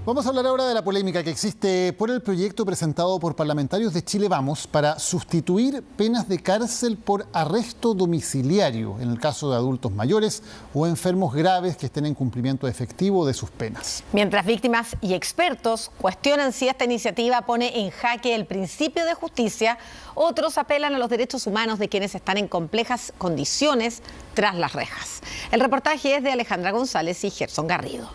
Vamos a hablar ahora de la polémica que existe por el proyecto presentado por parlamentarios de Chile Vamos para sustituir penas de cárcel por arresto domiciliario en el caso de adultos mayores o enfermos graves que estén en cumplimiento efectivo de sus penas. Mientras víctimas y expertos cuestionan si esta iniciativa pone en jaque el principio de justicia, otros apelan a los derechos humanos de quienes están en complejas condiciones tras las rejas. El reportaje es de Alejandra González y Gerson Garrido.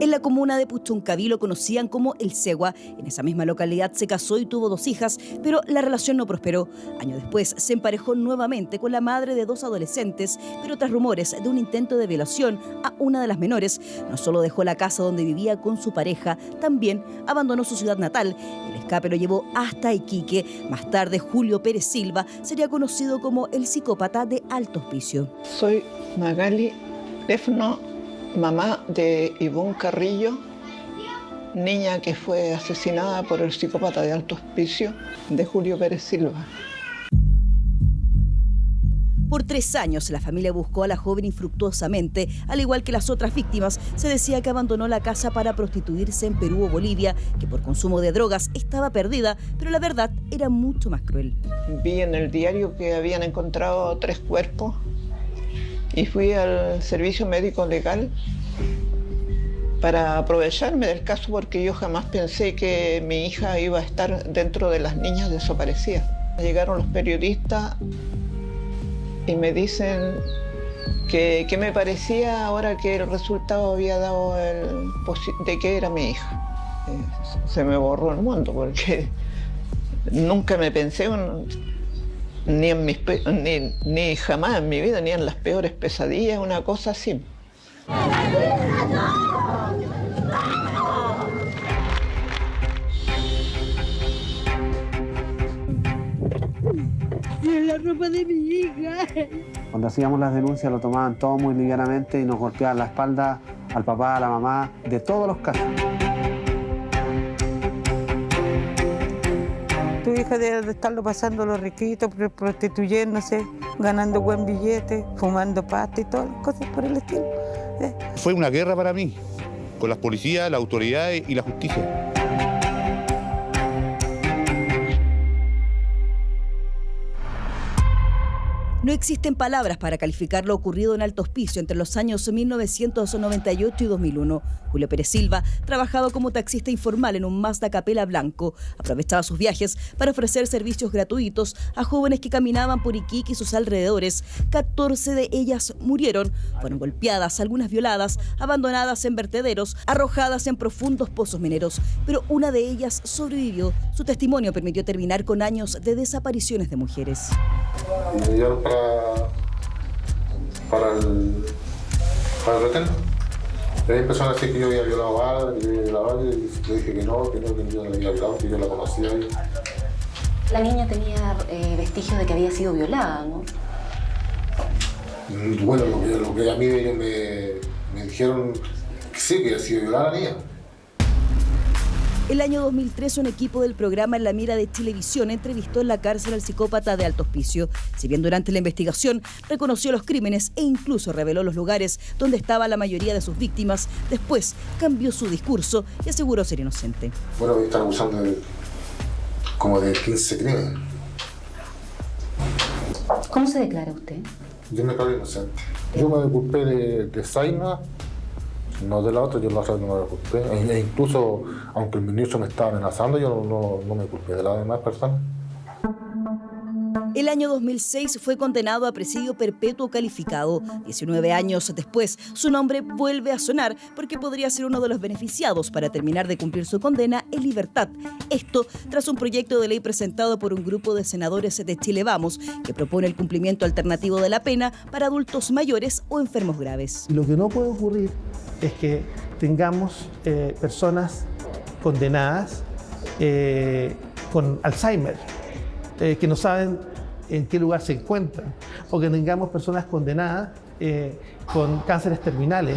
En la comuna de Puchuncaví lo conocían como El Cegua. En esa misma localidad se casó y tuvo 2 hijas, pero la relación no prosperó. Años después se emparejó nuevamente con la madre de 2 adolescentes, pero tras rumores de un intento de violación a una de las menores, no solo dejó la casa donde vivía con su pareja, también abandonó su ciudad natal. El escape lo llevó hasta Iquique. Más tarde, Julio Pérez Silva sería conocido como el psicópata de Alto Hospicio. Soy Magali Lefno, mamá de Ivonne Carrillo, niña que fue asesinada por el psicópata de Alto Hospicio de Julio Pérez Silva. Por 3 años la familia buscó a la joven infructuosamente, al igual que las otras víctimas. Se decía que abandonó la casa para prostituirse en Perú o Bolivia, que por consumo de drogas estaba perdida, pero la verdad era mucho más cruel. Vi en el diario que habían encontrado 3 cuerpos y fui al servicio médico legal para aprovecharme del caso, porque yo jamás pensé que mi hija iba a estar dentro de las niñas desaparecidas. Llegaron los periodistas y me dicen que me parecía ahora que el resultado había dado de que era mi hija. Se me borró el mundo porque nunca me pensé ni jamás en mi vida, ni en las peores pesadillas, una cosa así. La ropa de mi hija. Cuando hacíamos las denuncias lo tomaban todo muy livianamente y nos golpeaban la espalda al papá, a la mamá, de todos los casos. Tu hija debe de estarlo pasando los riquitos, prostituyéndose, ganando buen billete, fumando pasta y todas las cosas por el estilo. Fue una guerra para mí, con las policías, las autoridades y la justicia. No existen palabras para calificar lo ocurrido en Alto Hospicio entre los años 1998 y 2001. Julio Pérez Silva trabajaba como taxista informal en un Mazda Capella blanco. Aprovechaba sus viajes para ofrecer servicios gratuitos a jóvenes que caminaban por Iquique y sus alrededores. 14 de ellas murieron. Fueron golpeadas, algunas violadas, abandonadas en vertederos, arrojadas en profundos pozos mineros. Pero una de ellas sobrevivió. Su testimonio permitió terminar con años de desapariciones de mujeres. Y me llevaron para el retén. Y ahí empezaron a decir que yo había violado a Ada, que yo había violado a Ada, y yo dije que no, que yo no la había violado, que yo la conocía. La niña tenía vestigios de que había sido violada, ¿no? Bueno, lo que a mí ellos me dijeron que sí, que había sido violada la niña. El año 2003, un equipo del programa En la Mira de Chilevisión entrevistó en la cárcel al psicópata de Alto Hospicio. Si bien durante la investigación reconoció los crímenes e incluso reveló los lugares donde estaba la mayoría de sus víctimas, después cambió su discurso y aseguró ser inocente. Bueno, me están acusando como de 15 crímenes. ¿Cómo se declara usted? Yo me declaro inocente. Yo me disculpé de Zaina, no de la otra, yo la otra no me culpé. E incluso, aunque el ministro me estaba amenazando, yo no me culpé de las demás personas. El año 2006 fue condenado a presidio perpetuo calificado. 19 años después, su nombre vuelve a sonar porque podría ser uno de los beneficiados para terminar de cumplir su condena en libertad. Esto tras un proyecto de ley presentado por un grupo de senadores de Chile Vamos que propone el cumplimiento alternativo de la pena para adultos mayores o enfermos graves. Lo que no puede ocurrir es que tengamos personas condenadas con Alzheimer, que no saben en qué lugar se encuentran, o que tengamos personas condenadas con cánceres terminales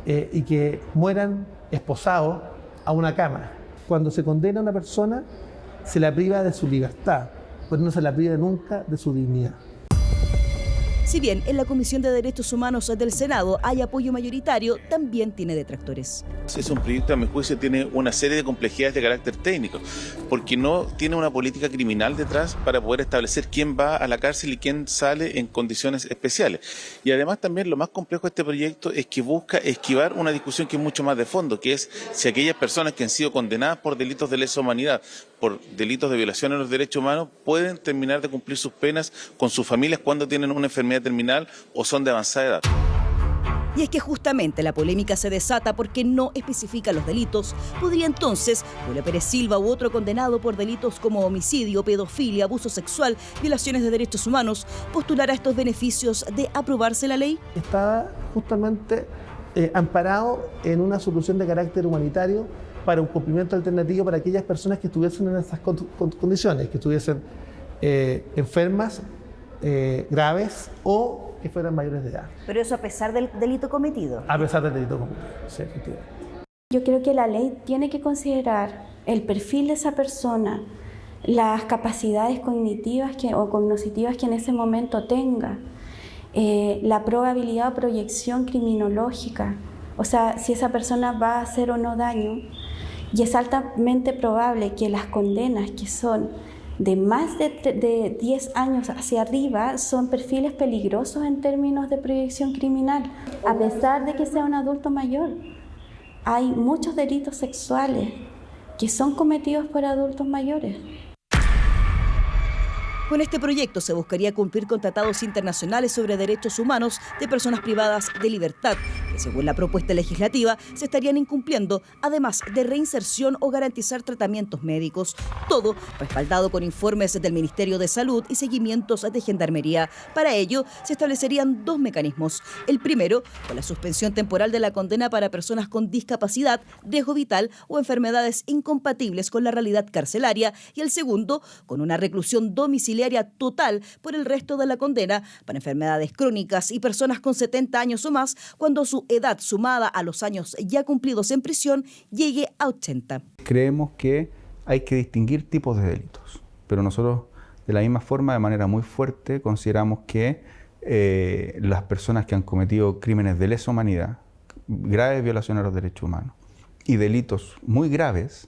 y que mueran esposados a una cama. Cuando se condena a una persona, se la priva de su libertad, pero no se la priva nunca de su dignidad. Si bien en la Comisión de Derechos Humanos del Senado hay apoyo mayoritario, también tiene detractores. Es un proyecto, a mi juicio, tiene una serie de complejidades de carácter técnico, porque no tiene una política criminal detrás para poder establecer quién va a la cárcel y quién sale en condiciones especiales. Y además también lo más complejo de este proyecto es que busca esquivar una discusión que es mucho más de fondo, que es si aquellas personas que han sido condenadas por delitos de lesa humanidad, por delitos de violación a los derechos humanos, pueden terminar de cumplir sus penas con sus familias cuando tienen una enfermedad terminal o son de avanzada edad. Y es que justamente la polémica se desata porque no especifica los delitos. ¿Podría entonces Julio Pérez Silva u otro condenado por delitos como homicidio, pedofilia, abuso sexual, violaciones de derechos humanos postular a estos beneficios de aprobarse la ley? Está justamente amparado en una solución de carácter humanitario para un cumplimiento alternativo para aquellas personas que estuviesen en esas condiciones, que estuviesen enfermas, graves o que fueran mayores de edad. Pero eso a pesar del delito cometido. A pesar del delito cometido, sí, efectivamente. Yo creo que la ley tiene que considerar el perfil de esa persona, las capacidades cognitivas o cognitivas que en ese momento tenga, la probabilidad o proyección criminológica, o sea, si esa persona va a hacer o no daño, y es altamente probable que las condenas que son de más de 10 años hacia arriba son perfiles peligrosos en términos de proyección criminal. A pesar de que sea un adulto mayor, hay muchos delitos sexuales que son cometidos por adultos mayores. Con este proyecto se buscaría cumplir con tratados internacionales sobre derechos humanos de personas privadas de libertad, que según la propuesta legislativa se estarían incumpliendo, además de reinserción o garantizar tratamientos médicos. Todo respaldado con informes del Ministerio de Salud y seguimientos de Gendarmería. Para ello se establecerían dos mecanismos. El primero, con la suspensión temporal de la condena para personas con discapacidad, riesgo vital o enfermedades incompatibles con la realidad carcelaria. Y el segundo, con una reclusión domiciliaria total por el resto de la condena para enfermedades crónicas y personas con 70 años o más cuando su edad sumada a los años ya cumplidos en prisión llegue a 80. Creemos que hay que distinguir tipos de delitos, pero nosotros de la misma forma, de manera muy fuerte, consideramos que las personas que han cometido crímenes de lesa humanidad, graves violaciones a los derechos humanos y delitos muy graves,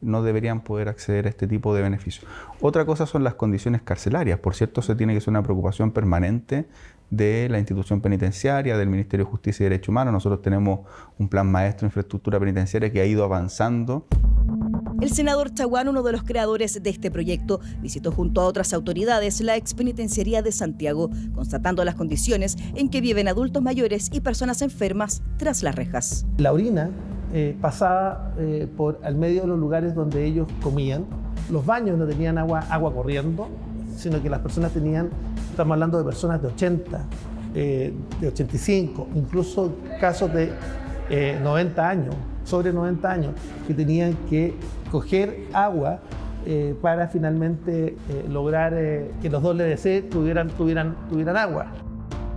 no deberían poder acceder a este tipo de beneficios. Otra cosa son las condiciones carcelarias. Por cierto, se tiene que ser una preocupación permanente de la institución penitenciaria, del Ministerio de Justicia y Derechos Humanos. Nosotros tenemos un plan maestro de infraestructura penitenciaria que ha ido avanzando. El senador Chaguán, uno de los creadores de este proyecto, visitó junto a otras autoridades la expenitenciaría de Santiago, constatando las condiciones en que viven adultos mayores y personas enfermas tras las rejas. La orina pasaba por al medio de los lugares donde ellos comían. Los baños no tenían agua corriendo, sino que las personas tenían, estamos hablando de personas de 80, de 85, incluso casos de 90 años, sobre 90 años, que tenían que coger agua para finalmente lograr que los dos LDC tuvieran agua.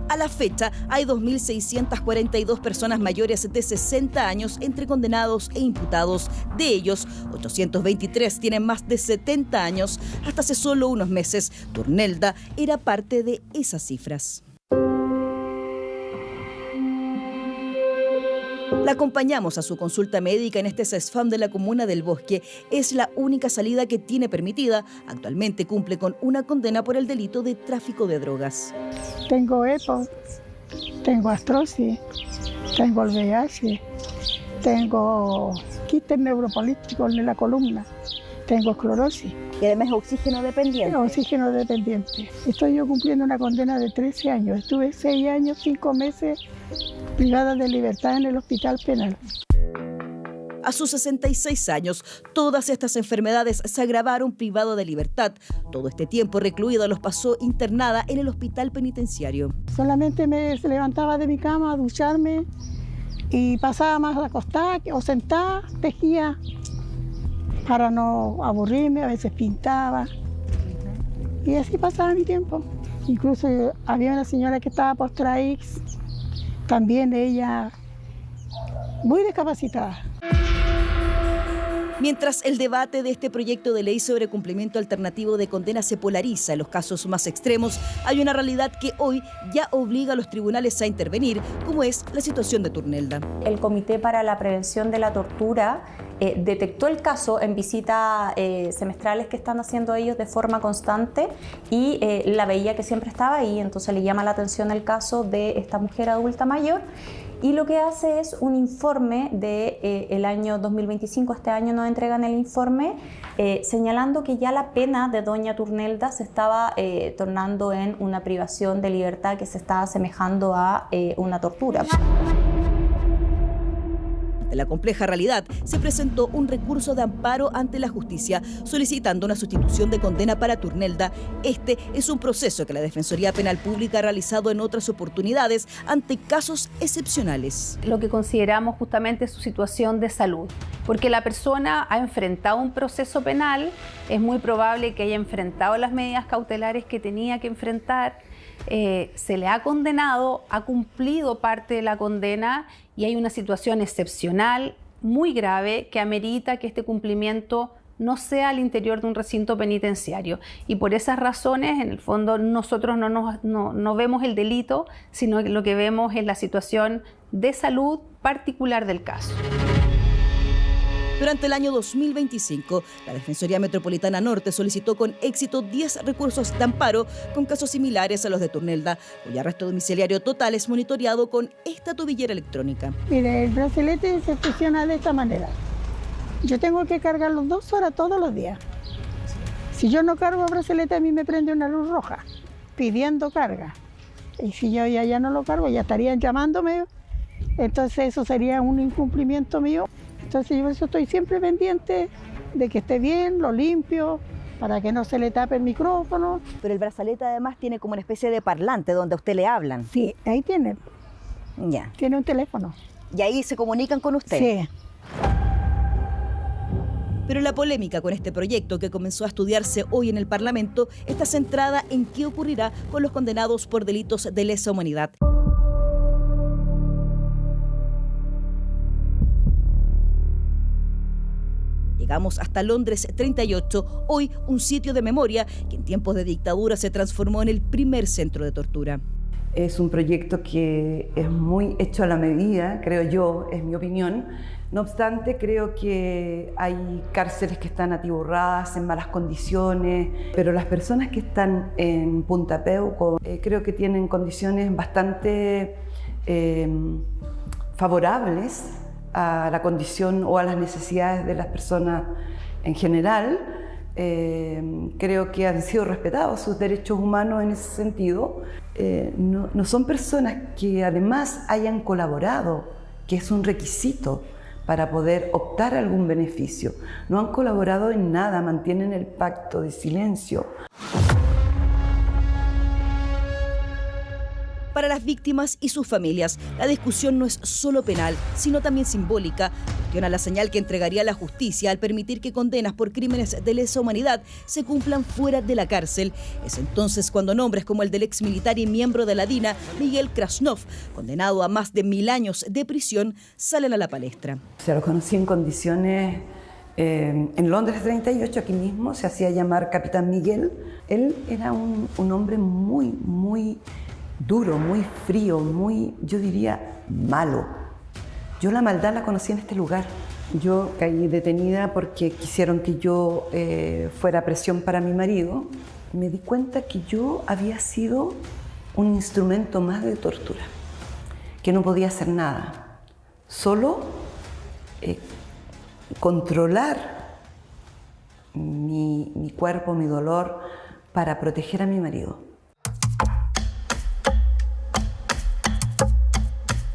A la fecha, hay 2.642 personas mayores de 60 años entre condenados e imputados. De ellos, 823 tienen más de 70 años. Hasta hace solo unos meses, Turnelda era parte de esas cifras. La acompañamos a su consulta médica en este CESFAM de la comuna del Bosque. Es la única salida que tiene permitida. Actualmente cumple con una condena por el delito de tráfico de drogas. Tengo EPO, tengo artrosis, tengo el VIH, tengo quiste neuropolítico en la columna, tengo esclerosis. Y además oxígeno dependiente. Oxígeno dependiente. Estoy yo cumpliendo una condena de 13 años. Estuve 6 años, 5 meses privada de libertad en el hospital penal. A sus 66 años, todas estas enfermedades se agravaron privado de libertad. Todo este tiempo recluida los pasó internada en el hospital penitenciario. Solamente me levantaba de mi cama a ducharme y pasaba más acostada o sentada, tejía para no aburrirme, a veces pintaba y así pasaba mi tiempo. Incluso había una señora que estaba post-X, también ella muy discapacitada. Mientras el debate de este proyecto de ley sobre cumplimiento alternativo de condena se polariza en los casos más extremos, hay una realidad que hoy ya obliga a los tribunales a intervenir, como es la situación de Turnelda. El Comité para la Prevención de la Tortura detectó el caso en visitas semestrales que están haciendo ellos de forma constante y la veía que siempre estaba ahí, entonces le llama la atención el caso de esta mujer adulta mayor y lo que hace es un informe del año 2025, este año nos entregan el informe señalando que ya la pena de doña Turnelda se estaba tornando en una privación de libertad que se estaba asemejando a una tortura. De la compleja realidad, se presentó un recurso de amparo ante la justicia solicitando una sustitución de condena para Turnelda. Este es un proceso que la Defensoría Penal Pública ha realizado en otras oportunidades ante casos excepcionales. Lo que consideramos justamente es su situación de salud, porque la persona ha enfrentado un proceso penal, es muy probable que haya enfrentado las medidas cautelares que tenía que enfrentar, se le ha condenado, ha cumplido parte de la condena y hay una situación excepcional, muy grave, que amerita que este cumplimiento no sea al interior de un recinto penitenciario. Y por esas razones, en el fondo, nosotros no vemos el delito, sino que lo que vemos es la situación de salud particular del caso. Durante el año 2025, la Defensoría Metropolitana Norte solicitó con éxito 10 recursos de amparo con casos similares a los de Turnelda, cuyo arresto domiciliario total es monitoreado con esta tobillera electrónica. Mire, el brazalete se funciona de esta manera. Yo tengo que cargarlo 2 horas todos los días. Si yo no cargo el brazalete, a mí me prende una luz roja pidiendo carga. Y si yo ya no lo cargo, ya estarían llamándome. Entonces eso sería un incumplimiento mío. Entonces yo por eso estoy siempre pendiente de que esté bien, lo limpio, para que no se le tape el micrófono. Pero el brazalete además tiene como una especie de parlante donde a usted le hablan. Sí, ahí tiene. Ya. Tiene un teléfono. ¿Y ahí se comunican con usted? Sí. Pero la polémica con este proyecto que comenzó a estudiarse hoy en el Parlamento está centrada en qué ocurrirá con los condenados por delitos de lesa humanidad. Llegamos hasta Londres 38, hoy un sitio de memoria que en tiempos de dictadura se transformó en el primer centro de tortura. Es un proyecto que es muy hecho a la medida, creo yo, es mi opinión. No obstante, creo que hay cárceles que están atiborradas en malas condiciones, pero las personas que están en Punta Peuco creo que tienen condiciones bastante favorables a la condición o a las necesidades de las personas en general. Creo que han sido respetados sus derechos humanos en ese sentido. No son personas que además hayan colaborado, que es un requisito para poder optar a algún beneficio. No han colaborado en nada, mantienen el pacto de silencio. Para las víctimas y sus familias, la discusión no es solo penal, sino también simbólica. Cuestiona la señal que entregaría la justicia al permitir que condenas por crímenes de lesa humanidad se cumplan fuera de la cárcel. Es entonces cuando nombres como el del exmilitar y miembro de la DINA, Miguel Krasnov, condenado a más de 1000 años de prisión, salen a la palestra. Se lo conocí en condiciones en Londres 38, aquí mismo, se hacía llamar Capitán Miguel. Él era un hombre muy duro, muy frío, muy, yo diría, malo. Yo la maldad la conocí en este lugar. Yo caí detenida porque quisieron que yo fuera presión para mi marido. Me di cuenta que yo había sido un instrumento más de tortura, que no podía hacer nada, solo controlar mi cuerpo, mi dolor, para proteger a mi marido.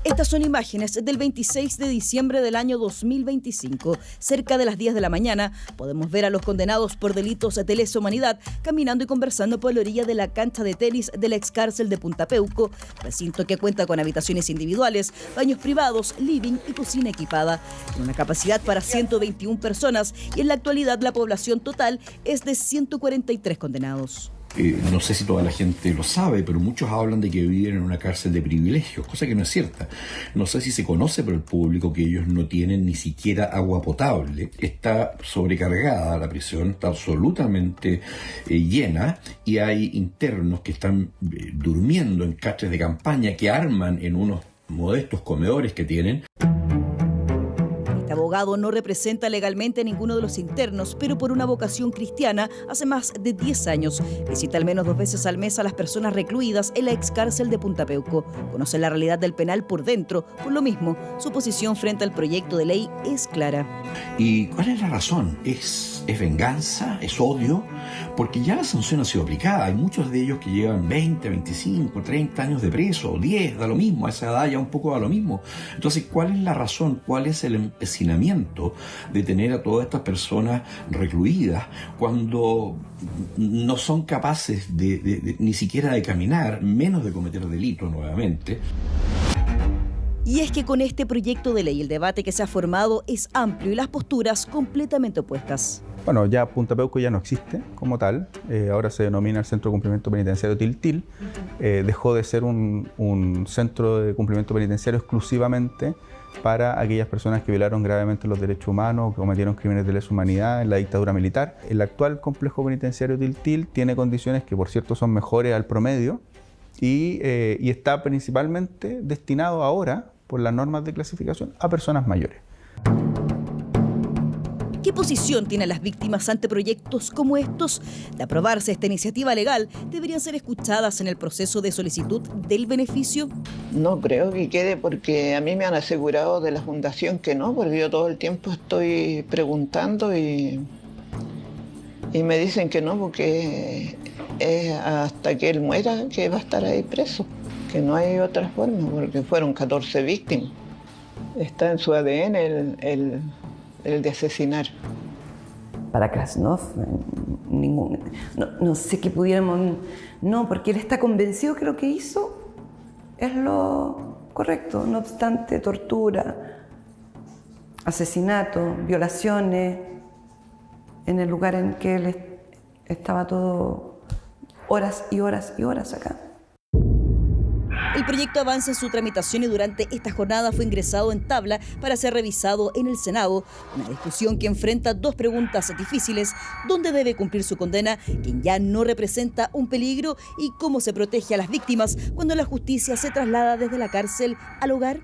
Estas son imágenes del 26 de diciembre del año 2025. Cerca de las 10 de la mañana podemos ver a los condenados por delitos de lesa humanidad caminando y conversando por la orilla de la cancha de tenis de la excárcel de Punta Peuco, recinto que cuenta con habitaciones individuales, baños privados, living y cocina equipada, con una capacidad para 121 personas y en la actualidad la población total es de 143 condenados. No sé si toda la gente lo sabe, pero muchos hablan de que viven en una cárcel de privilegios, cosa que no es cierta. No sé si se conoce por el público que ellos no tienen ni siquiera agua potable. Está sobrecargada la prisión, está absolutamente llena, y hay internos que están durmiendo en catres de campaña que arman en unos modestos comedores que tienen. Este abogado no representa legalmente a ninguno de los internos, pero por una vocación cristiana, hace más de 10 años visita al menos 2 veces al mes a las personas recluidas en la excárcel de Punta Peuco. Conoce la realidad del penal por dentro. Por lo mismo, su posición frente al proyecto de ley es clara. ¿Y cuál es la razón? ¿Es venganza? ¿Es odio? Porque ya la sanción ha sido aplicada. Hay muchos de ellos que llevan 20, 25, 30 años de preso, o 10, da lo mismo. A esa edad ya un poco da lo mismo. Entonces, ¿cuál es la razón? ¿Cuál es el empecinamiento de tener a todas estas personas recluidas cuando no son capaces ni siquiera de caminar, menos de cometer delitos nuevamente? Y es que con este proyecto de ley el debate que se ha formado es amplio y las posturas completamente opuestas. Bueno, ya Punta Peuco ya no existe como tal, ahora se denomina el Centro de Cumplimiento Penitenciario Tiltil, dejó de ser un centro de cumplimiento penitenciario exclusivamente para aquellas personas que violaron gravemente los derechos humanos o que cometieron crímenes de lesa humanidad en la dictadura militar. El actual complejo penitenciario Tiltil tiene condiciones que, por cierto, son mejores al promedio y está principalmente destinado ahora, por las normas de clasificación, a personas mayores. ¿Qué posición tienen las víctimas ante proyectos como estos? De aprobarse esta iniciativa legal, ¿deberían ser escuchadas en el proceso de solicitud del beneficio? No creo que quede, porque a mí me han asegurado de la fundación que no, porque yo todo el tiempo estoy preguntando y me dicen que no, porque es hasta que él muera que va a estar ahí preso, que no hay otra forma, porque fueron 14 víctimas. Está en su ADN el de asesinar. Para Krasnov, no sé qué pudiéramos... No, porque él está convencido que lo que hizo es lo correcto. No obstante, tortura, asesinato, violaciones, en el lugar en que él estaba todo horas y horas y horas acá. El proyecto avanza en su tramitación y durante esta jornada fue ingresado en tabla para ser revisado en el Senado. Una discusión que enfrenta 2 preguntas difíciles: ¿dónde debe cumplir su condena quien ya no representa un peligro? ¿Y cómo se protege a las víctimas cuando la justicia se traslada desde la cárcel al hogar?